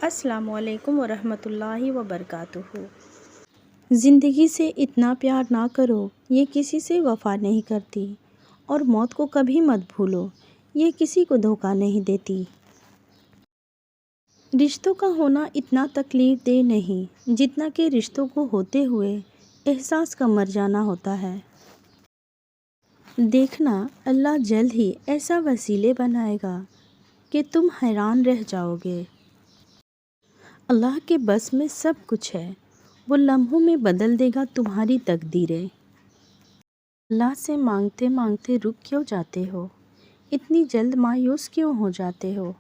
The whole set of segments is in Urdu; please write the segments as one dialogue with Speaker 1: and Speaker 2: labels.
Speaker 1: السلام علیکم ورحمۃ اللہ وبرکاتہ۔ زندگی سے اتنا پیار نہ کرو، یہ کسی سے وفا نہیں کرتی، اور موت کو کبھی مت بھولو، یہ کسی کو دھوکہ نہیں دیتی۔ رشتوں کا ہونا اتنا تکلیف دہ نہیں جتنا کہ رشتوں کو ہوتے ہوئے احساس کا مر جانا ہوتا ہے۔ دیکھنا، اللہ جلد ہی ایسا وسیلے بنائے گا کہ تم حیران رہ جاؤ گے۔ اللہ کے بس میں سب کچھ ہے، وہ لمحوں میں بدل دے گا تمہاری تقدیریں۔ اللہ سے مانگتے مانگتے رک کیوں جاتے ہو؟ اتنی جلد مایوس کیوں ہو جاتے ہو؟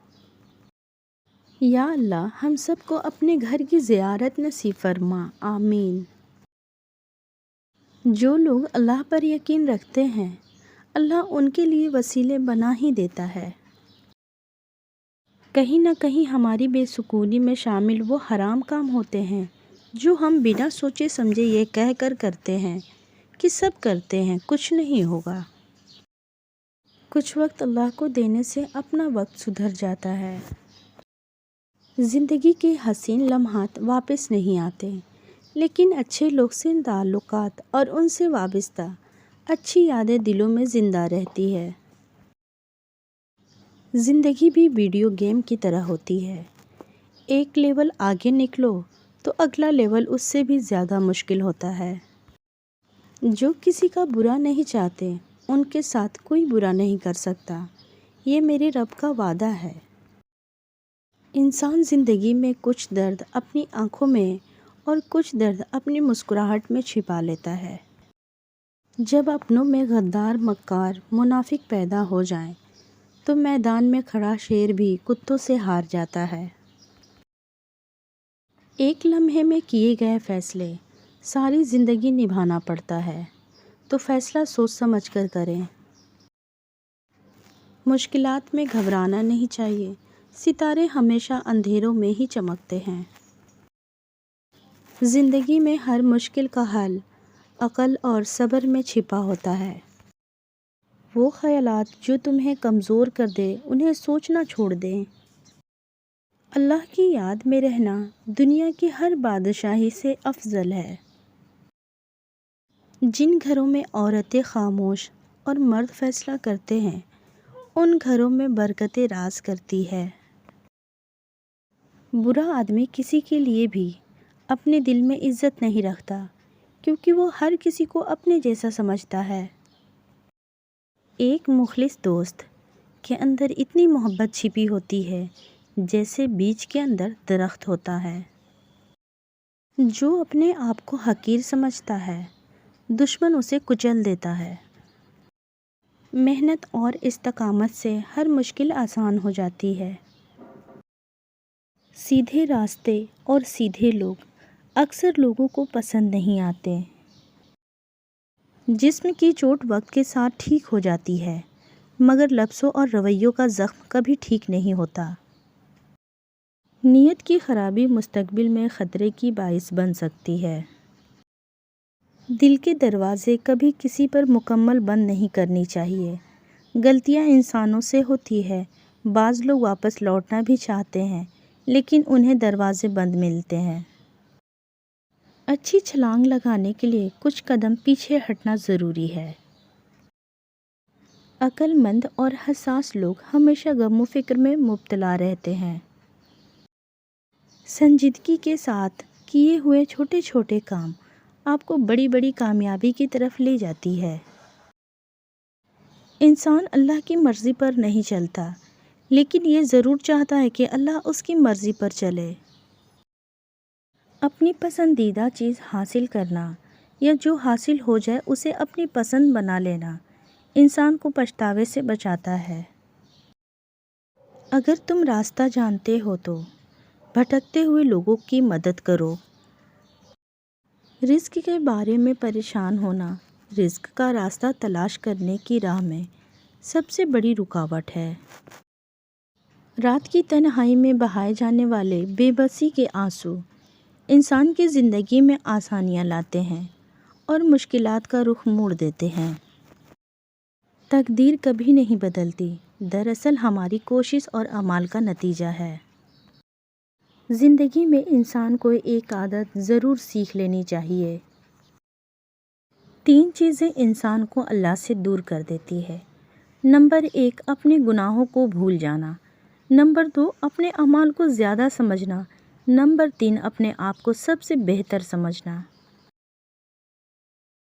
Speaker 1: یا اللہ ہم سب کو اپنے گھر کی زیارت نصیب فرما، آمین۔ جو لوگ اللہ پر یقین رکھتے ہیں، اللہ ان کے لیے وسیلے بنا ہی دیتا ہے۔ کہیں نہ کہیں ہماری بے سکونی میں شامل وہ حرام کام ہوتے ہیں جو ہم بنا سوچے سمجھے یہ کہہ کر کرتے ہیں کہ سب کرتے ہیں، کچھ نہیں ہوگا۔ کچھ وقت اللہ کو دینے سے اپنا وقت سدھر جاتا ہے۔ زندگی کے حسین لمحات واپس نہیں آتے، لیکن اچھے لوگ سے تعلقات اور ان سے وابستہ اچھی یادیں دلوں میں زندہ رہتی ہے۔ زندگی بھی ویڈیو گیم کی طرح ہوتی ہے، ایک لیول آگے نکلو تو اگلا لیول اس سے بھی زیادہ مشکل ہوتا ہے۔ جو کسی کا برا نہیں چاہتے ان کے ساتھ کوئی برا نہیں کر سکتا، یہ میرے رب کا وعدہ ہے۔ انسان زندگی میں کچھ درد اپنی آنکھوں میں اور کچھ درد اپنی مسکراہٹ میں چھپا لیتا ہے۔ جب اپنوں میں غدار، مکار، منافق پیدا ہو جائیں تو میدان میں کھڑا شیر بھی کتوں سے ہار جاتا ہے۔ ایک لمحے میں کیے گئے فیصلے ساری زندگی نبھانا پڑتا ہے، تو فیصلہ سوچ سمجھ کر کریں۔ مشکلات میں گھبرانا نہیں چاہیے، ستارے ہمیشہ اندھیروں میں ہی چمکتے ہیں۔ زندگی میں ہر مشکل کا حل عقل اور صبر میں چھپا ہوتا ہے۔ وہ خیالات جو تمہیں کمزور کر دے انہیں سوچنا چھوڑ دیں۔ اللہ کی یاد میں رہنا دنیا کی ہر بادشاہی سے افضل ہے۔ جن گھروں میں عورتیں خاموش اور مرد فیصلہ کرتے ہیں، ان گھروں میں برکتیں راز کرتی ہے۔ برا آدمی کسی کے لیے بھی اپنے دل میں عزت نہیں رکھتا، کیونکہ وہ ہر کسی کو اپنے جیسا سمجھتا ہے۔ ایک مخلص دوست کے اندر اتنی محبت چھپی ہوتی ہے جیسے بیج کے اندر درخت ہوتا ہے۔ جو اپنے آپ کو حقیر سمجھتا ہے، دشمن اسے کچل دیتا ہے۔ محنت اور استقامت سے ہر مشکل آسان ہو جاتی ہے۔ سیدھے راستے اور سیدھے لوگ اکثر لوگوں کو پسند نہیں آتے۔ جسم کی چوٹ وقت کے ساتھ ٹھیک ہو جاتی ہے، مگر لفظوں اور رویوں کا زخم کبھی ٹھیک نہیں ہوتا۔ نیت کی خرابی مستقبل میں خطرے کی باعث بن سکتی ہے۔ دل کے دروازے کبھی کسی پر مکمل بند نہیں کرنی چاہیے۔ غلطیاں انسانوں سے ہوتی ہے، بعض لوگ واپس لوٹنا بھی چاہتے ہیں لیکن انہیں دروازے بند ملتے ہیں۔ اچھی چھلانگ لگانے کے لیے کچھ قدم پیچھے ہٹنا ضروری ہے۔ عقل مند اور حساس لوگ ہمیشہ غم و فکر میں مبتلا رہتے ہیں۔ سنجیدگی کے ساتھ کیے ہوئے چھوٹے چھوٹے کام آپ کو بڑی بڑی کامیابی کی طرف لے جاتی ہے۔ انسان اللہ کی مرضی پر نہیں چلتا، لیکن یہ ضرور چاہتا ہے کہ اللہ اس کی مرضی پر چلے۔ اپنی پسندیدہ چیز حاصل کرنا یا جو حاصل ہو جائے اسے اپنی پسند بنا لینا انسان کو پچھتاوے سے بچاتا ہے۔ اگر تم راستہ جانتے ہو تو بھٹکتے ہوئے لوگوں کی مدد کرو۔ رزق کے بارے میں پریشان ہونا رزق کا راستہ تلاش کرنے کی راہ میں سب سے بڑی رکاوٹ ہے۔ رات کی تنہائی میں بہائے جانے والے بے بسی کے آنسو انسان کی زندگی میں آسانیاں لاتے ہیں اور مشکلات کا رخ موڑ دیتے ہیں۔ تقدیر کبھی نہیں بدلتی، دراصل ہماری کوشش اور اعمال کا نتیجہ ہے۔ زندگی میں انسان کو ایک عادت ضرور سیکھ لینی چاہیے۔ 3 چیزیں انسان کو اللہ سے دور کر دیتی ہے۔ نمبر 1، اپنے گناہوں کو بھول جانا۔ نمبر 2، اپنے اعمال کو زیادہ سمجھنا۔ نمبر 3، اپنے آپ کو سب سے بہتر سمجھنا۔